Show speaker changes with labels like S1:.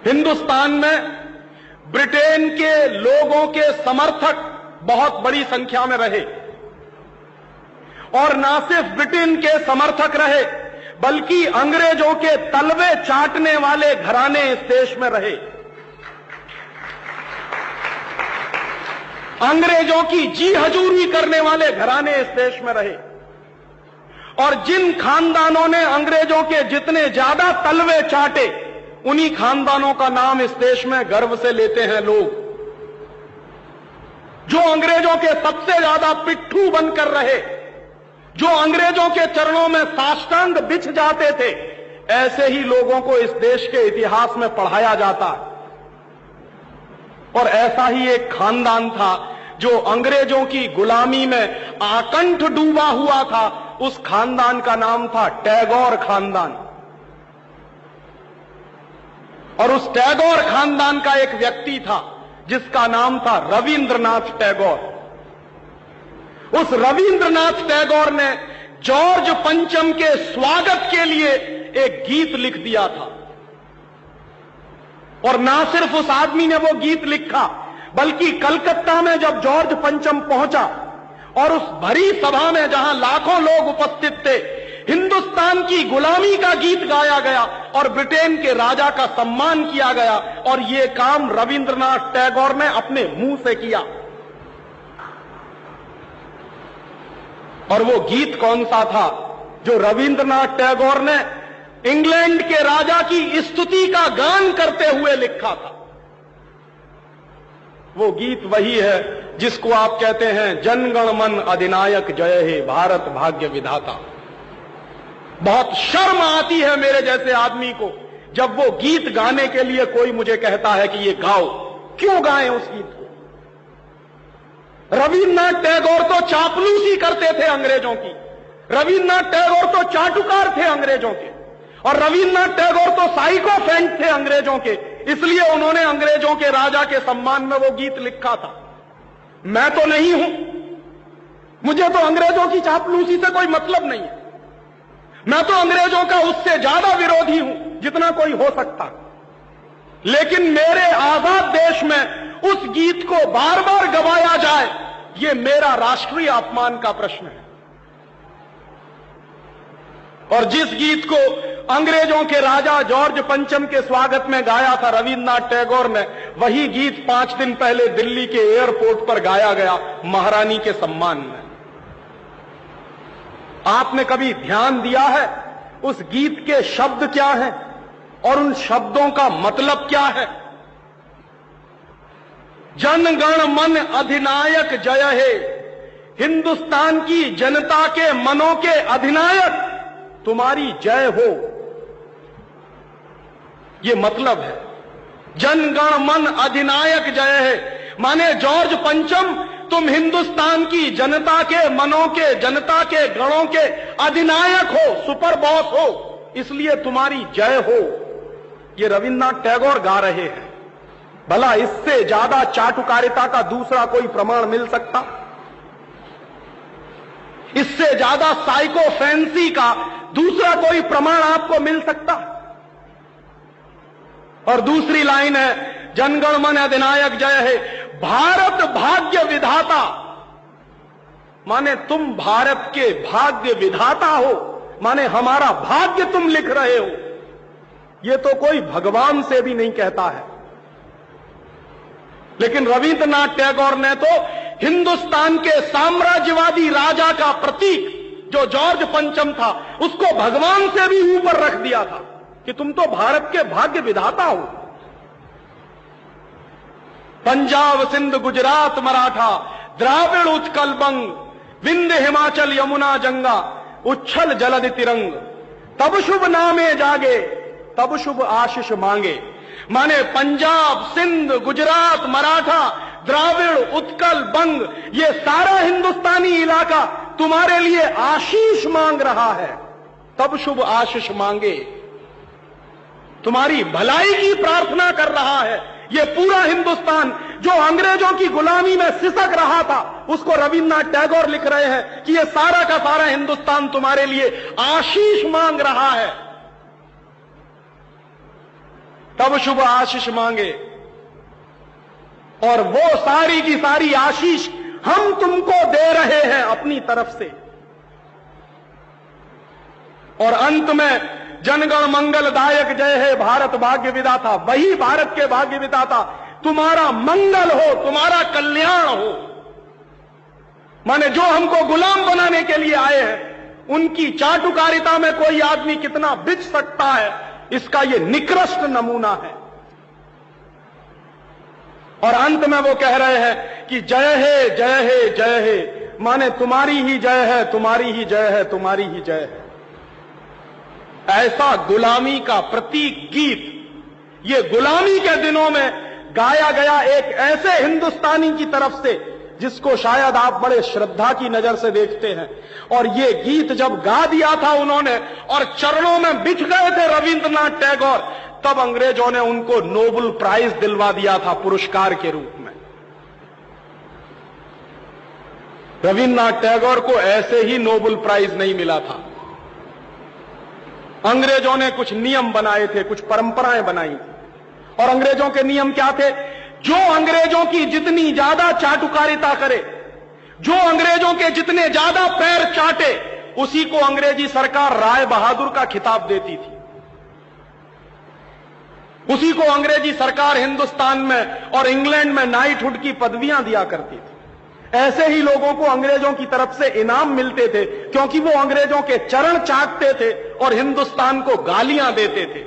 S1: हिंदुस्तान में ब्रिटेन के लोगों के समर्थक बहुत बड़ी संख्या में रहे, और ना सिर्फ ब्रिटेन के समर्थक रहे बल्कि अंग्रेजों के तलवे चाटने वाले घराने इस देश में रहे। अंग्रेजों की जी हजूरी करने वाले घराने इस देश में रहे, और जिन खानदानों ने अंग्रेजों के जितने ज्यादा तलवे चाटे, उन्हीं खानदानों का नाम इस देश में गर्व से लेते हैं लोग। जो अंग्रेजों के सबसे ज्यादा पिट्ठू बनकर रहे, जो अंग्रेजों के चरणों में साष्टांग बिछ जाते थे, ऐसे ही लोगों को इस देश के इतिहास में पढ़ाया जाता है। और ऐसा ही एक खानदान था जो अंग्रेजों की गुलामी में आकंठ डूबा हुआ था। उस खानदान का नाम था टैगोर खानदान। और उस टैगोर खानदान का एक व्यक्ति था जिसका नाम था रविंद्रनाथ टैगोर। उस रविंद्रनाथ टैगोर ने जॉर्ज पंचम के स्वागत के लिए एक गीत लिख दिया था। और ना सिर्फ उस आदमी ने वो गीत लिखा, बल्कि कलकत्ता में जब जॉर्ज पंचम पहुंचा और उस भरी सभा में जहां लाखों लोग उपस्थित थे, हिंदुस्तान की गुलामी का गीत गाया गया और ब्रिटेन के राजा का सम्मान किया गया। और ये काम रविंद्रनाथ टैगोर ने अपने मुंह से किया। और वो गीत कौन सा था जो रविंद्रनाथ टैगोर ने इंग्लैंड के राजा की स्तुति का गान करते हुए लिखा था? वो गीत वही है जिसको आप कहते हैं जनगण मन अधिनायक जय हे भारत भाग्य विधाता। बहुत शर्म आती है मेरे जैसे आदमी को जब वो गीत गाने के लिए कोई मुझे कहता है कि ये गाओ। क्यों गाएं उस गीत को? रविन्द्रनाथ टैगोर तो चापलूसी करते थे अंग्रेजों की, रविन्द्रनाथ टैगोर तो चाटुकार थे अंग्रेजों के, और रविन्द्रनाथ टैगोर तो साइकोफेंट थे अंग्रेजों के। इसलिए उन्होंने अंग्रेजों के राजा के सम्मान में वो गीत लिखा था। मैं तो नहीं हूं, मुझे तो अंग्रेजों की चापलूसी से कोई मतलब नहीं है। मैं तो अंग्रेजों का उससे ज्यादा विरोधी हूं जितना कोई हो सकता। लेकिन मेरे आजाद देश में उस गीत को बार बार गवाया जाए, ये मेरा राष्ट्रीय अपमान का प्रश्न है। और जिस गीत को अंग्रेजों के राजा जॉर्ज पंचम के स्वागत में गाया था रविन्द्रनाथ टैगोर ने, वही गीत 5 दिन पहले दिल्ली के एयरपोर्ट पर गाया गया महारानी के सम्मान में। आपने कभी ध्यान दिया है उस गीत के शब्द क्या हैं और उन शब्दों का मतलब क्या है? जनगण मन अधिनायक जय हे, हिंदुस्तान की जनता के मनों के अधिनायक तुम्हारी जय हो, ये मतलब है। जनगण मन अधिनायक जय है माने जॉर्ज पंचम, तुम हिंदुस्तान की जनता के मनों के, जनता के गणों के अधिनायक हो, सुपर बॉस हो, इसलिए तुम्हारी जय हो। ये रविन्द्रनाथ टैगोर गा रहे हैं। भला इससे ज्यादा चाटुकारिता का दूसरा कोई प्रमाण मिल सकता? इससे ज्यादा साइकोफेंसी का दूसरा कोई प्रमाण आपको मिल सकता? और दूसरी लाइन है जनगण मन अधिनायक जय है, भारत भाग्य विधाता, माने तुम भारत के भाग्य विधाता हो, माने हमारा भाग्य तुम लिख रहे हो। ये तो कोई भगवान से भी नहीं कहता है। लेकिन रविन्द्रनाथ टैगोर ने तो हिंदुस्तान के साम्राज्यवादी राजा का प्रतीक जो जॉर्ज पंचम था, उसको भगवान से भी ऊपर रख दिया था कि तुम तो भारत के भाग्य विधाता हो। पंजाब सिंध गुजरात मराठा द्राविड़ उत्कल बंग, विंध्य हिमाचल यमुना जंगा, उच्छल जलधि तिरंग, तब शुभ नामे जागे तब शुभ आशीष मांगे। माने पंजाब सिंध गुजरात मराठा द्राविड़ उत्कल बंग, ये सारा हिंदुस्तानी इलाका तुम्हारे लिए आशीष मांग रहा है, तब शुभ आशीष मांगे, तुम्हारी भलाई की प्रार्थना कर रहा है। ये पूरा हिंदुस्तान जो अंग्रेजों की गुलामी में सिसक रहा था, उसको रविन्द्रनाथ टैगोर लिख रहे हैं कि ये सारा का सारा हिंदुस्तान तुम्हारे लिए आशीष मांग रहा है। तब शुभ आशीष मांगे, और वो सारी की सारी आशीष हम तुमको दे रहे हैं अपनी तरफ से। और अंत में जनगण मंगलदायक जय है भारत भाग्य विधाता, वही भारत के भाग्य विधाता तुम्हारा मंगल हो, तुम्हारा कल्याण हो। माने जो हमको गुलाम बनाने के लिए आए हैं, उनकी चाटुकारिता में कोई आदमी कितना बिक सकता है, इसका यह निकृष्ट नमूना है। और अंत में वो कह रहे हैं कि जय है जय है जय है, माने तुम्हारी ही जय है, तुम्हारी ही जय है, तुम्हारी ही जय है। ऐसा गुलामी का प्रतीक गीत ये गुलामी के दिनों में गाया गया एक ऐसे हिंदुस्तानी की तरफ से जिसको शायद आप बड़े श्रद्धा की नजर से देखते हैं। और ये गीत जब गा दिया था उन्होंने और चरणों में बिछ गए थे रविंद्रनाथ टैगोर, तब अंग्रेजों ने उनको नोबेल प्राइज दिलवा दिया था पुरस्कार के रूप में। रविंद्रनाथ टैगोर को ऐसे ही नोबेल प्राइज नहीं मिला था। अंग्रेजों ने कुछ नियम बनाए थे, कुछ परंपराएं बनाई थी, और अंग्रेजों के नियम क्या थे? जो अंग्रेजों की जितनी ज्यादा चाटुकारिता करे, जो अंग्रेजों के जितने ज्यादा पैर चाटे, उसी को अंग्रेजी सरकार राय बहादुर का खिताब देती थी। उसी को अंग्रेजी सरकार हिंदुस्तान में और इंग्लैंड में नाइटहुड की पदवियां दिया करती थी। ऐसे ही लोगों को अंग्रेजों की तरफ से इनाम मिलते थे, क्योंकि वो अंग्रेजों के चरण चाटते थे और हिंदुस्तान को गालियां देते थे।